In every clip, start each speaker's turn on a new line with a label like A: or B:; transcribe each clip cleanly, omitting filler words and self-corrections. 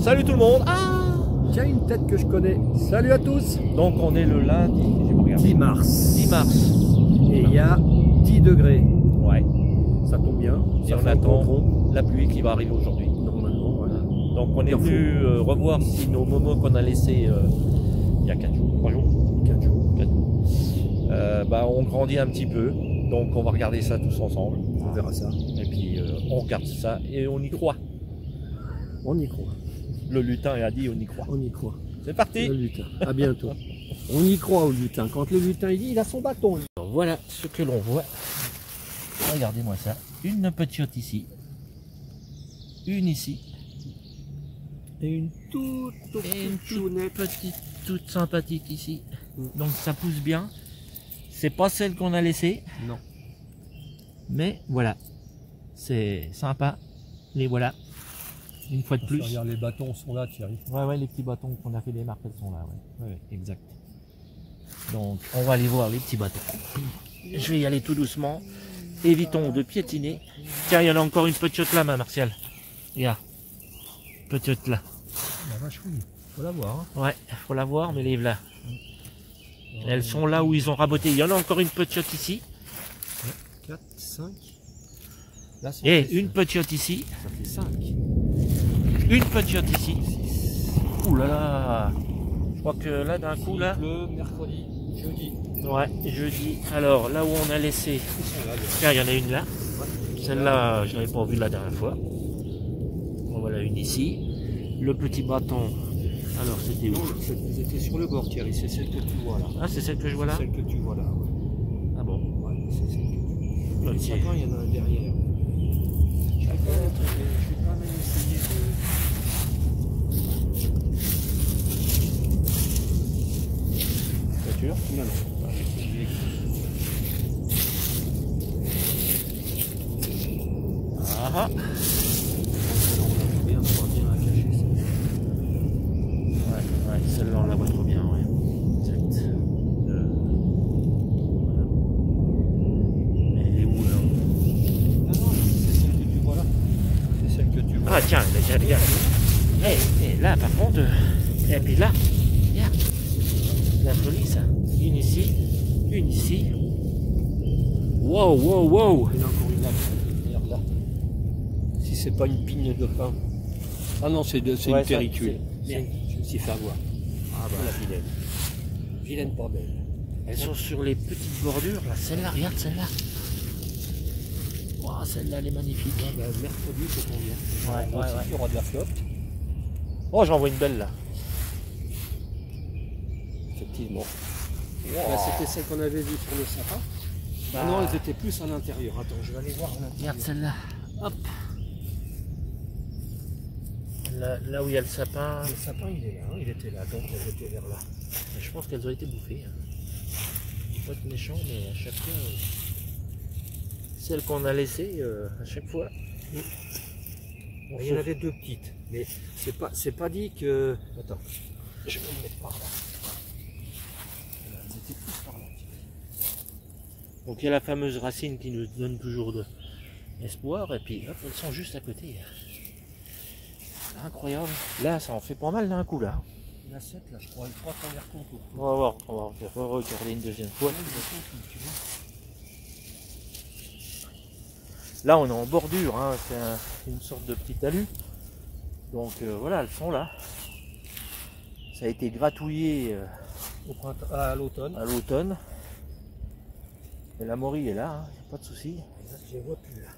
A: Salut tout le monde. Ah,
B: tiens, une tête que je connais. Salut à tous.
A: donc on est le lundi, j'ai pas regardé.
B: 10 mars.
A: 10 mars.
B: Et il y a 10 degrés.
A: Ouais.
B: Ça tombe bien.
A: Et
B: Ça
A: on
B: fait un
A: attend
B: contrôle.
A: la pluie qui va arriver aujourd'hui.
B: Normalement, voilà.
A: Donc on est venu revoir si nos momos qu'on a laissés il y a 4 jours, 3 jours,
B: 4 jours.
A: 4 jours, on grandit un petit peu. Donc on va regarder ça tous ensemble.
B: On verra ça.
A: Et puis on regarde ça et on y croit.
B: On y croit.
A: Le lutin a dit on y croit.
B: On y croit.
A: C'est parti.
B: Le lutin. À bientôt. On y croit au lutin. Quand le lutin il dit, il a son bâton. Lui.
A: Alors, voilà ce que l'on voit. Regardez-moi ça. Une petite ici. Une ici.
B: Et une toute
A: Petite, toute sympathique ici. Donc ça pousse bien. C'est pas celle qu'on a laissée.
B: Non.
A: Mais voilà. C'est sympa. Les voilà. Une fois de plus.
B: Regarde, les bâtons sont là, Thierry.
A: Ouais, les petits bâtons qu'on a fait des marques, elles sont là. Ouais, exact. Donc on va aller voir les petits bâtons. Je vais y aller tout doucement. Évitons de piétiner. Tiens, il y en a encore une petite là, ma Martial. Regarde. Petite là.
B: La vache, oui. Faut la voir. Hein.
A: Ouais, faut la voir, mais les là. Elles sont là où ils ont raboté. Il y en a encore une petite ici.
B: 4, 5. Là,
A: Et une petite ici.
B: Ça fait 5.
A: Une petite ici. Ouh là là. Je crois que là, d'un coup, là.
B: Le mercredi, jeudi.
A: Ouais, jeudi. Alors, là où on a laissé. Tiens, il y en a une là. Celle-là, je l'avais pas vue la dernière fois. Bon, voilà une ici. Le petit bâton. Alors, c'était où?
B: C'était sur le bord, Thierry. C'est celle que tu vois là.
A: Ah, c'est celle que je vois là?
B: Celle que tu vois là. Ouais.
A: Ah bon?
B: Ouais, c'est celle que tu vois.
A: Ok.
B: Le sapin, il y en a un derrière. Je vais quand même essayer de...
A: Voiture?
B: Non, non.
A: Ah ah.
B: Bien, on va bien la cacher, ça.
A: Ouais, celle-là on la voit trop bien, ouais. Exact. Voilà. Mais elle est où là?
B: Non, non, c'est celle que tu vois là. C'est celle que tu vois.
A: Ah tiens, regarde. Et là par contre, et puis là, regarde. La folie ça. Une ici, une ici. Wow, wow, wow.
B: Il y en a encore une là. Regarde là. Si c'est pas une pigne de pain. Ah non, c'est
A: Ouais,
B: une péricule.
A: c'est-
B: Je me suis fait avoir.
A: Ah bah.
B: La vilaine. Vilaine pas belle.
A: Elles sont sur les petites bordures là. Celle-là, regarde celle-là. Wow, celle-là elle est magnifique.
B: Ah bah, mercredi, c'est combien?
A: Ouais,
B: Donc,
A: ouais.
B: il y aura de la flotte.
A: Oh, j'en vois une belle là.
B: Effectivement.
A: Wow.
B: Bah, c'était celle qu'on avait vue sur le sapin.
A: Bah.
B: Ah non, elles étaient plus à l'intérieur. Attends, je vais aller voir à l'intérieur.
A: Regarde celle-là. Hop. Là où il y a le sapin.
B: Le sapin, il est là. Hein. Il était là, donc elles étaient vers là.
A: Je pense qu'elles ont été bouffées. Pas être méchant, mais à chaque fois. Celles qu'on a laissées, à chaque fois.
B: Il y en avait deux petites. Mais c'est pas dit que. Attends. Je vais me mettre par là. Elles étaient plus par là.
A: Donc il y a la fameuse racine qui nous donne toujours de espoir. Et puis hop, elles sont juste à côté. Incroyable. Là, ça en fait pas mal d'un coup là.
B: La 7, là, je crois. Il faut qu'on les recompte.
A: On va voir, on va regarder une deuxième fois. Là, on est en bordure, hein. C'est une sorte de petit talus. Donc voilà, elles sont là. Ça a été gratouillé
B: Au printemps, à l'automne.
A: à l'automne. Et la morille est là, hein, y a pas de souci.
B: Là, je les vois plus là.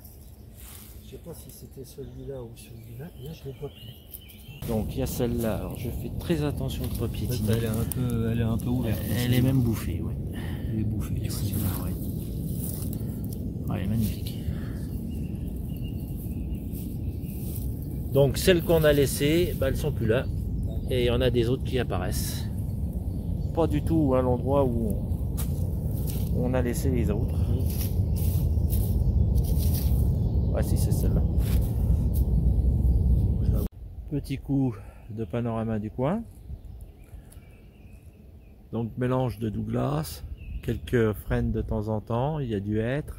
B: Je sais pas si c'était celui-là ou celui-là. Là, je les vois plus.
A: Donc il y a celle-là. Alors je fais très attention de ne pas piétiner.
B: Elle est un peu ouverte.
A: Elle est même bouffée, ouais.
B: Elle est bouffée.
A: Et celle-là, ouais. Ah, elle est magnifique. Donc celles qu'on a laissées, bah, elles sont plus là. Et il y en a des autres qui apparaissent. Pas du tout à l'endroit où on a laissé les autres. Ouais, si c'est celle-là. Petit coup de panorama du coin. Donc mélange de Douglas, quelques frênes de temps en temps, il y a du hêtre.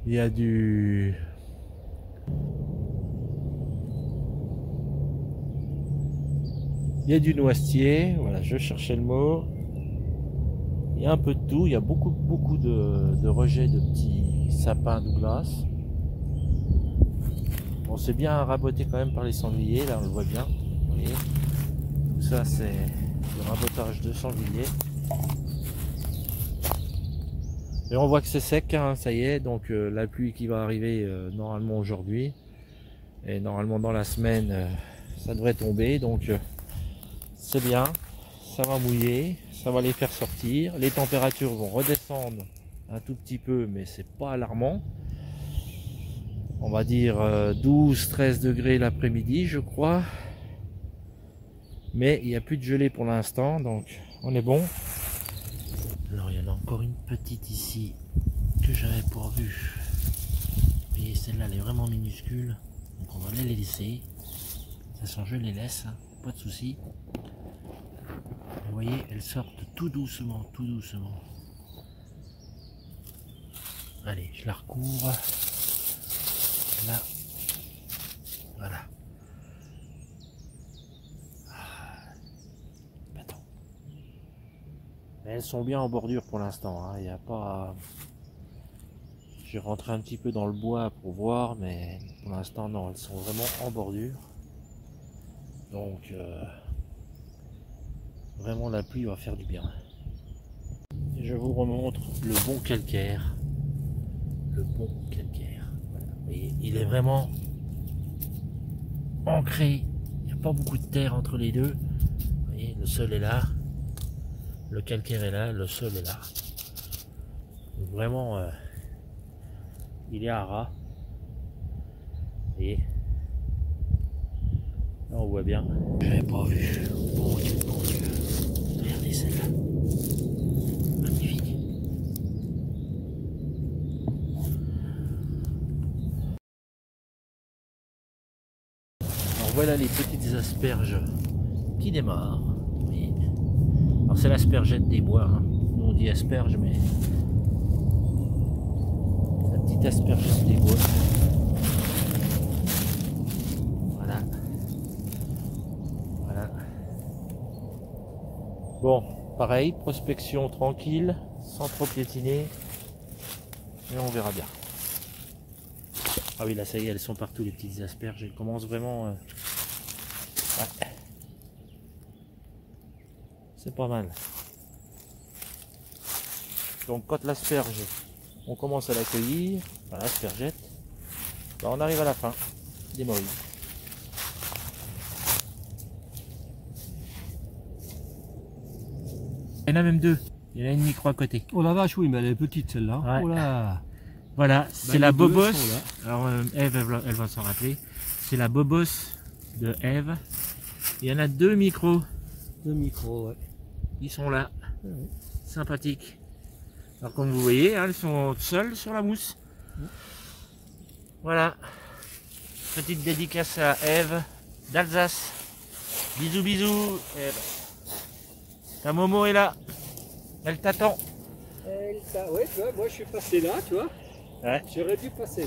A: Il y a du Il y a du noisetier, voilà, je cherchais le mot. Il y a un peu de tout, il y a beaucoup de rejets de petits sapins Douglas. Bon, c'est bien raboté quand même par les sangliers, là on le voit bien. Vous voyez, tout ça c'est le rabotage de sangliers. Et on voit que c'est sec, hein, ça y est, donc la pluie qui va arriver normalement aujourd'hui. Et normalement dans la semaine, ça devrait tomber, donc c'est bien, ça va mouiller, ça va les faire sortir. Les températures vont redescendre un tout petit peu, mais c'est pas alarmant. On va dire 12-13 degrés l'après-midi, je crois. Mais il n'y a plus de gelée pour l'instant, donc on est bon. Alors il y en a encore une petite ici que j'avais pourvue. Vous voyez, celle-là elle est vraiment minuscule, donc on va les laisser. De toute façon je les laisse, hein, pas de souci. Vous voyez, elles sortent tout doucement, tout doucement. Allez, je la recouvre. Là, voilà. Attends. Mais elles sont bien en bordure pour l'instant, hein. Il n'y a pas. J'ai rentré un petit peu dans le bois pour voir, mais pour l'instant non, elles sont vraiment en bordure. Donc vraiment la pluie va faire du bien. Et je vous remontre le bon calcaire. Le bon calcaire. Voilà. Vous voyez, il est vraiment ancré. Il n'y a pas beaucoup de terre entre les deux. Vous voyez, le sol est là. Le calcaire est là, le sol est là. Donc vraiment, il est à ras. Vous voyez. Là, on voit bien. Je n'avais pas vu. Bon Dieu, bon Dieu. Regardez celle-là. Magnifique. Alors voilà les petites asperges qui démarrent. Vous voyez. Alors c'est l'aspergette des bois. Hein. Nous on dit asperge, mais la petite aspergette des bois. Voilà. Voilà. Bon, pareil, prospection tranquille, sans trop piétiner. Et on verra bien. Ah oui, là ça y est, elles sont partout les petites asperges. Elles commencent vraiment... Ouais. C'est pas mal. Donc quand l'asperge, on commence à l'accueillir, enfin, l'aspergette, ben, on arrive à la fin des morilles. Il y en a même deux. Il y en a une micro à côté.
B: Oh la vache, oui, mais elle est petite celle-là.
A: Ouais.
B: Oh là.
A: Voilà, c'est la bobos. Alors Eve, elle va s'en rappeler. C'est la bobos de Eve. Il y en a deux micros.
B: Deux micros, ouais.
A: Ils sont là.
B: Ouais.
A: Sympathiques. Alors comme vous voyez, hein, elles sont seules sur la mousse. Voilà. Petite dédicace à Eve d'Alsace. Bisous bisous Eve. Ta Momo est là. Elle t'attend.
B: Ouais, tu vois, moi je suis passé là, tu vois.
A: Ouais.
B: J'aurais dû passer.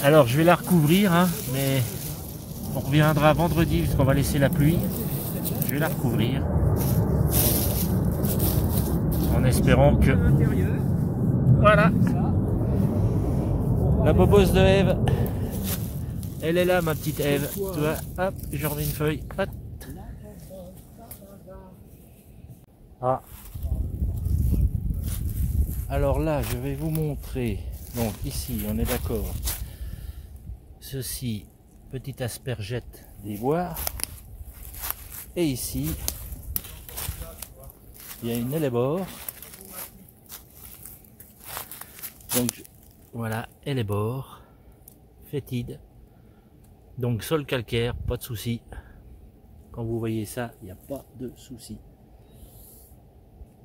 A: Alors je vais la recouvrir, hein, mais on reviendra vendredi puisqu'on va laisser la pluie. Je vais la recouvrir. En espérant que... Voilà. La bobose de Eve. Elle est là, ma petite Eve. Tu vois, hop, je remets une feuille. Hop. Ah. Alors là, je vais vous montrer. Donc ici, on est d'accord. Ceci, petite aspergette des bois. Et ici, il y a une hellebore. Donc voilà, hellebore, fétide. Donc sol calcaire, pas de souci. Quand vous voyez ça, il n'y a pas de souci.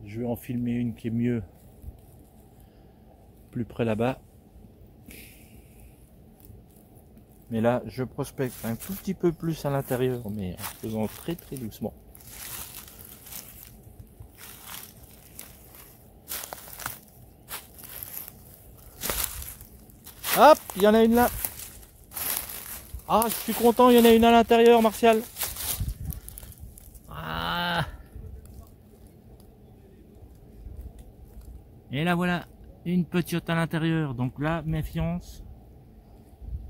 A: Je vais en filmer une qui est mieux, plus près là-bas. Mais là, je prospecte un tout petit peu plus à l'intérieur, mais en faisant très très doucement. Hop, il y en a une là. Ah, je suis content, il y en a une à l'intérieur, Martial. Et là voilà, une petite à l'intérieur. Donc là, méfiance.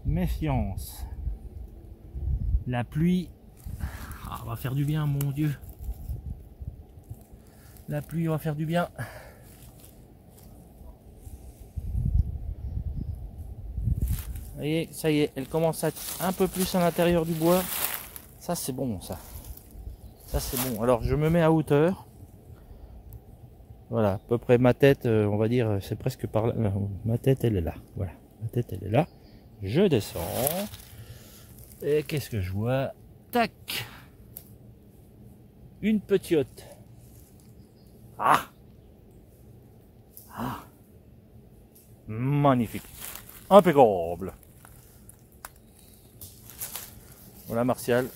A: Méfiance. La pluie. Ah, va faire du bien, mon Dieu. La pluie va faire du bien. Vous voyez, ça y est, elle commence à être un peu plus à l'intérieur du bois. Ça, c'est bon, ça. Ça, c'est bon. Alors, je me mets à hauteur. Voilà, à peu près ma tête, on va dire, c'est presque par là. Ma tête, elle est là. Voilà, ma tête, elle est là. Je descends. Et qu'est-ce que je vois? Tac! Une petite. Ah! Ah! Magnifique. Impeccable. Voilà, Martial.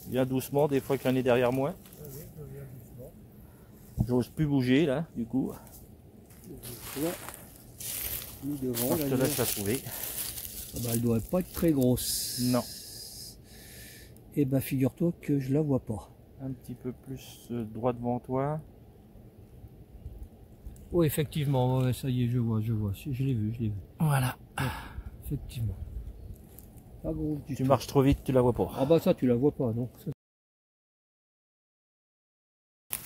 A: Viens doucement, des fois qu'il y en est derrière moi. J'ose plus bouger là, du coup.
B: Nous devons,
A: Je te laisse la trouver.
B: ah bah, elle doit pas être très grosse.
A: Non.
B: Et bah figure-toi que je la vois pas.
A: Un petit peu plus droit devant toi.
B: Oui, effectivement, ouais, ça y est, je vois. Je l'ai vu,
A: Voilà.
B: Effectivement. Pas grosse du
A: Tu
B: tout.
A: marches trop vite, tu la vois pas.
B: Ah bah ça, tu la vois pas, non. Ça,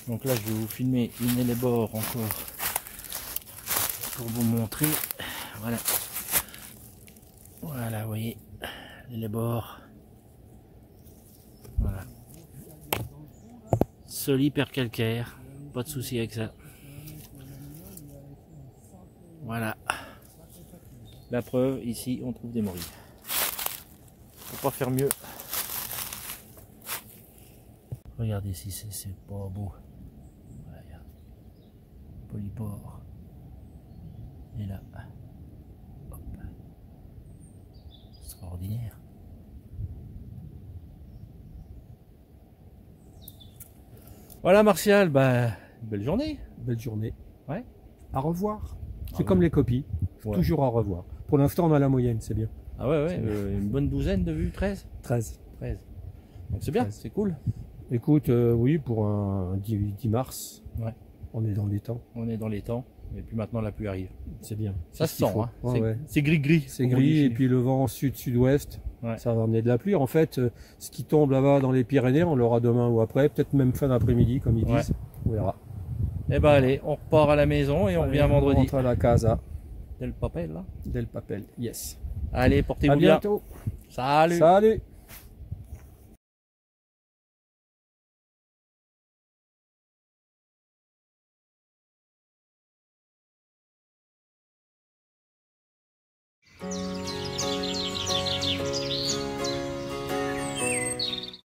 A: Donc là, je vais vous filmer une les bords encore pour vous montrer. Voilà. Voilà, vous voyez les bords. Voilà. Sol hyper calcaire, pas de souci avec ça. Voilà. La preuve, ici, on trouve des morilles. Faut pas faire mieux. Regardez si c'est pas beau. Voilà. Polypore. Et là. Hop. Extraordinaire. Voilà Martial, bah, belle journée.
B: belle journée.
A: Ouais.
B: À revoir. C'est
A: ouais.
B: comme les copies.
A: Ouais.
B: Toujours à revoir. Pour l'instant, on a la moyenne, c'est bien.
A: Ah ouais, une bonne douzaine de vues, 13.
B: 13.
A: 13. Donc c'est bien,
B: 13.
A: c'est cool.
B: Écoute, oui, pour un 10 mars,
A: Ouais.
B: on est dans les temps.
A: On est dans les temps, et puis maintenant la pluie arrive.
B: C'est bien.
A: Ça
B: C'est
A: se
B: ce qu'il
A: sent,
B: faut.
A: hein.
B: Ouais, ouais.
A: C'est gris-gris.
B: C'est
A: comme on dit
B: gris,
A: chez
B: et
A: nous.
B: puis le vent sud-sud-ouest,
A: Ouais.
B: ça va amener de la pluie. En fait, ce qui tombe là-bas dans les Pyrénées, on l'aura demain ou après, peut-être même fin d'après-midi, comme ils
A: Ouais.
B: disent. On verra.
A: Eh ben allez, on repart à la maison et on
B: Allez,
A: revient vendredi.
B: On rentre à la casa
A: Del papel là.
B: del papel. Yes.
A: Allez,
B: À
A: portez-vous bien.
B: bientôt.
A: Salut.
B: Salut.